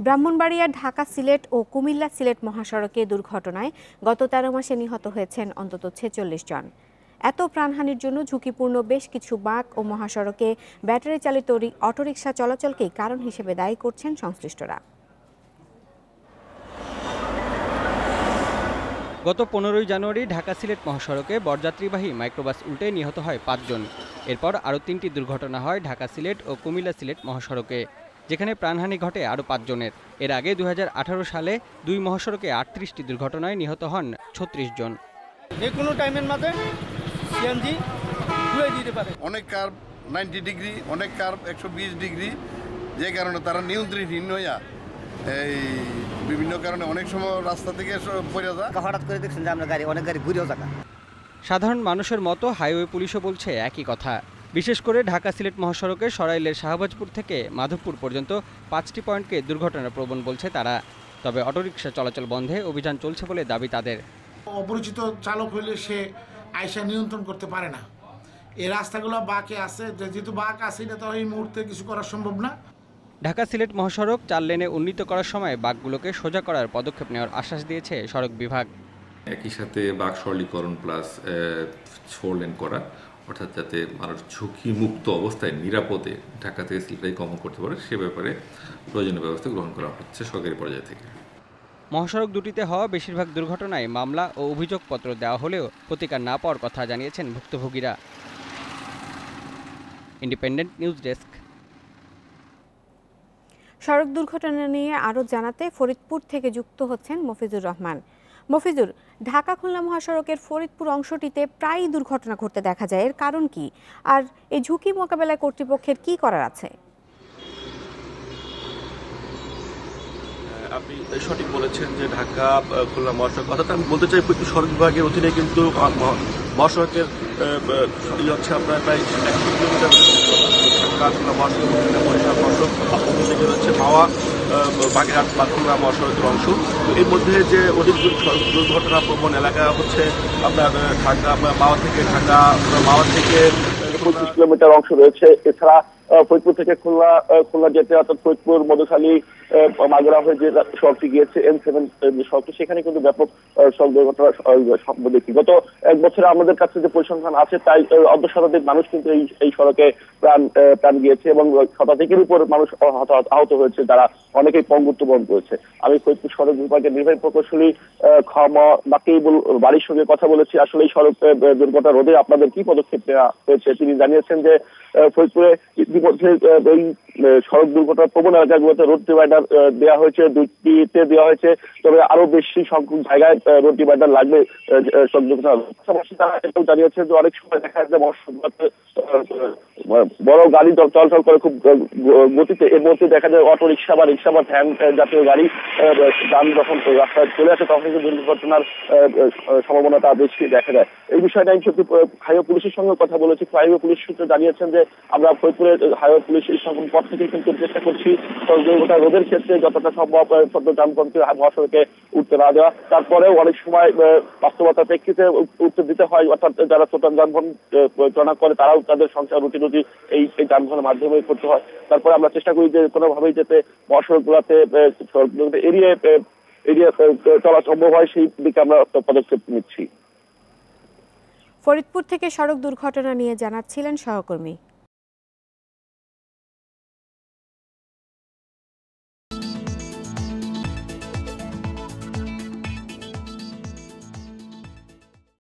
ব্রাহ্মণবাড়িয়া ঢাকা সিলেট ও কুমিল্লা সিলেট মহাসড়কে দুর্ঘটনায় গত ১৩ মাসে নিহত হয়েছেন অন্তত ৪৬ জন। এত প্রাণহানির জন্য ঝুঁকিপূর্ণ বেশ কিছু বাঁক ও মহাসড়কে ব্যাটারি চালিত অটোরিকশা চলাচলকেই কারণ হিসেবে দায়ী করছেন সংশ্লিষ্টরা। গত ১৫ জানুয়ারি ঢাকা সিলেট মহাসড়কে বরযাত্রীবাহী মাইক্রোবাস উল্টে নিহত হয় ৫ জন। এরপর আরও ৩টি দুর্ঘটনা হয় ঢাকা সিলেট ও কুমিল্লা সিলেট মহাসড়কে, যেখানে প্রাণহানি ঘটে আরও ৫ জনের। এর আগে ২০১৮ সালে দুই মহাসড়কে ৩৮টি দুর্ঘটনায় নিহত হন ৩৬ জন। যে কোনো টাইমের মধ্যে সিএনজি ঘুরে দিতে পারে। অনেক কার্ভ 90 ডিগ্রি, অনেক কার্ভ 120 ডিগ্রি, যে কারণে তারা নিয়ন্ত্রণহীন হইয়া এই বিভিন্ন কারণে অনেক সময় রাস্তা থেকে পড়ে যায়। হঠাৎ করে দেখছেন যে আমরা অনেক গাড়ি ঘুরেও যায়। সাধারণ মানুষের মতো হাইওয়ে পুলিশও বলছে একই কথা। বিশেষ করে ঢাকা সিলেট মহাসড়কে সরাইলের শাহবাজপুর থেকে মাধবপুর পর্যন্ত 5টি পয়েন্টকে দুর্ঘটনা প্রবণ বলছে তারা। তবে অটোরিকশা চলাচল বন্ধে অভিযান চলছে বলে দাবি তাদের। অপরিচিত চালক হইলে সে আইসা নিয়ন্ত্রণ করতে পারে না। এই রাস্তাগুলো বাঁকে আছে, যেহেতু বাঁক আছে এটা তো এই মুহূর্তে কিছু করা সম্ভব না। ঢাকা সিলেট মহাসড়ক 4 লেনে উন্নীত করার সময় বাঁকগুলোকে সোজা করার পদক্ষেপ নেওয়ার আশ্বাস দিয়েছে সড়ক বিভাগ। একই সাথে বাঁক সরলীকরণ প্লাস 4 লেন করা, অর্থাৎ যাতে মানুষ ঝুঁকি মুক্ত অবস্থায় নিরাপদে ঢাকা থেকে সিলেটে গমন করতে পারে সে ব্যাপারে প্রয়োজনীয় ব্যবস্থা গ্রহণ করা হচ্ছে সরকারি পর্যায় থেকে। মহাসড়ক দুটিতে হওয়া বেশিরভাগ দুর্ঘটনায় মামলা ও অভিযোগপত্র দেওয়া হলেও প্রতিকার না পাওয়ার কথা জানিয়েছেন ভুক্তভোগীরা। Independent news desk. সড়ক দুর্ঘটনা নিয়ে আরও জানাতে ফরিদপুর থেকে যুক্ত হচ্ছেন মফিজুর রহমান। মফিজুর, ঢাকা খুলনা মহাসড়কের ফরিদপুর অংশটিতে প্রায়ই দুর্ঘটনা ঘটতে দেখা যায়, এর কারণ কি? আর এই ঝুঁকি মোকাবেলায় কর্তৃপক্ষের কি করার আছে? আপনি সঠিক বলেছেন যে ঢাকা খুলনা মহাসড়ক, অর্থাৎ আমি বলতে চাই ফরিদপুর সড়ক বিভাগের অধীনে কিন্তু মহাসড়কের হচ্ছে আপনার প্রায় 100 কিলোমিটার মহাসড়ক হচ্ছে মাওয়া বাগেরহাট বা খুলনা মহাসড়কের অংশ। তো এর মধ্যে যে অধিক দুর্ঘটনা প্রবণ এলাকা হচ্ছে আপনার ঢাকা মাওয়া থেকে 25 কিলোমিটার অংশ রয়েছে। এছাড়া ফরিদপুর থেকে খুলনা যেতে, অর্থাৎ ফরিদপুর মধুখালী মাগুরা হয়ে যে সড়কটি গিয়েছে N7 সড়কটি, সেখানে কিন্তু ব্যাপক সড়ক দুর্ঘটনার স্বপ্ন দেখি। গত এক বছরে আমাদের কাছে যে পরিসংখ্যান আছে তাই অর্ধ শতাধিক মানুষ কিন্তু এই সড়কে প্রাণ গিয়েছে এবং শতাধিকের উপর মানুষ আহত হয়েছে, যারা অনেকেই পঙ্গুত্ব বরণ করেছে। আমি ফরিদপুর সড়ক বিভাগের নির্বাহী প্রকৌশলী বাকিবুল বাড়ির সঙ্গে কথা বলেছি। আসলে এই সড়ক দুর্ঘটনা রোধে আপনাদের কি পদক্ষেপ নেওয়া হয়েছে? তিনি জানিয়েছেন যে ফরিদপুরে ইতিমধ্যে এই সড়ক দুর্ঘটনা প্রবণ এলাকাগুলোতে রোড ডিভাইডার দেওয়া হয়েছে, 2টিতে দেওয়া হয়েছে, তবে আরো বেশি সংখ্যক জায়গায় রোড ডিভাইডার লাগবে সড়ক দুর্ঘটনা। পাশাপাশি তারা এটাও জানিয়েছে যে অনেক সময় দেখা যায় বড় গাড়ি চলাচল করে খুব গতিতে, এর মধ্যে দেখা যায় অটো রিক্সা বা রিক্সা বা ভ্যান জাতীয় গাড়ি যান যখন রাস্তায় চলে আসে তখন কিন্তু দুর্ঘটনার সম্ভাবনাটা বেশি দেখা যায়। এই বিষয়টা আমি সত্যি হাইওয়ে পুলিশের সঙ্গে কথা বলেছি। হাইওয়ে পুলিশ সূত্রে জানিয়েছেন যে আমরা ফরিদপুরের হাইওয়ে পুলিশের সকল পথ থেকে কিন্তু চেষ্টা করছি দুর্ঘটনা রোধের ক্ষেত্রে যতটা সম্ভব যানবাহনকে মহাসড়কে উঠতে না দেওয়া। তারপরেও অনেক সময় বাস্তবতার প্রেক্ষিতে উঠতে দিতে হয়, অর্থাৎ যারা ছোট যানবাহন পরিচালনা করে তারাও তাদের সংসার রুটি এই যানবাহনের মাধ্যমে করতে হয়। তারপরে আমরা চেষ্টা করি যে কোনোভাবেই যাতে মহাসড়কগুলোতে এড়িয়ে চলা সম্ভব হয়, সেই দিকে আমরা পদক্ষেপ নিচ্ছি। ফরিদপুর থেকে সড়ক দুর্ঘটনা নিয়ে জানাচ্ছিলেন সহকর্মী